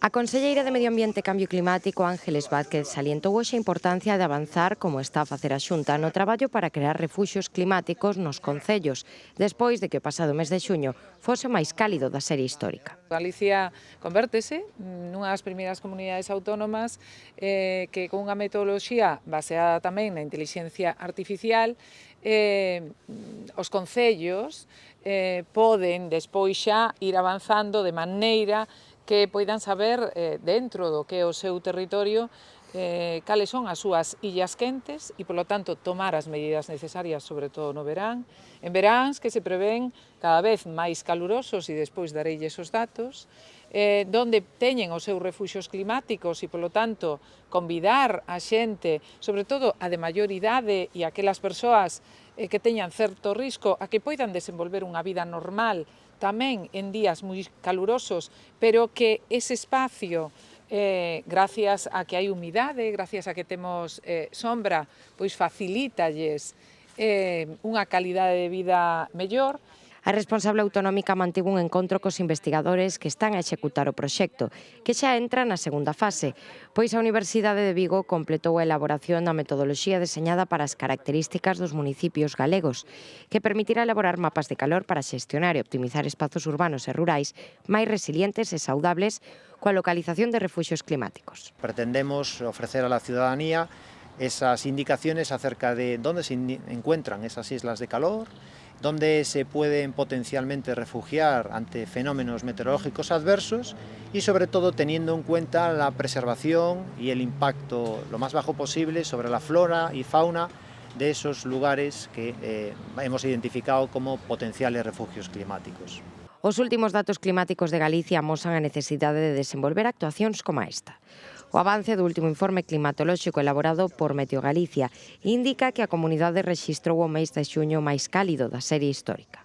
A conselleira de Medio Ambiente e Cambio Climático, Ángeles Vázquez, salientou hoxe a importancia de avanzar, como está a facer a Xunta, no traballo para crear refuxios climáticos nos concellos, despois de que o pasado mes de xuño fose o máis cálido da serie histórica. Galicia convértese nunha das primeiras comunidades autónomas que con unha metodoloxía baseada tamén na intelixencia artificial os concellos poden despois xa ir avanzando de maneira que poidan saber dentro do que é o seu territorio cales son as súas illas quentes e, polo tanto, tomar as medidas necesarias, sobre todo no verán. En veráns que se prevén cada vez máis calurosos, e despois dareilles os datos, donde teñen os seus refuxios climáticos e, polo tanto, convidar a xente, sobre todo a de maior idade e aquelas persoas que teñan certo risco a que poidan desenvolver unha vida normal tamén en días moi calurosos, pero que ese espacio, gracias a que hai humidade, gracias a que temos sombra, pois facilítalles unha calidade de vida mellor. A responsable autonómica mantivo un encontro cos investigadores que están a executar o proxecto, que xa entra na segunda fase, pois a Universidade de Vigo completou a elaboración da metodoloxía deseñada para as características dos municipios galegos, que permitirá elaborar mapas de calor para xestionar e optimizar espazos urbanos e rurais máis resilientes e saudables coa localización de refuxios climáticos. Pretendemos ofrecer a la ciudadanía esas indicaciones acerca de dónde se encuentran esas islas de calor, dónde se pueden potencialmente refugiar ante fenómenos meteorológicos adversos y sobre todo teniendo en cuenta la preservación y el impacto lo más bajo posible sobre la flora y fauna de esos lugares que hemos identificado como potenciales refugios climáticos. Os últimos datos climáticos de Galicia amosan a necesidade de desenvolver actuacións como esta. O avance do último informe climatolóxico elaborado por Meteo Galicia indica que a comunidade rexistrou o mes de xuño máis cálido da serie histórica.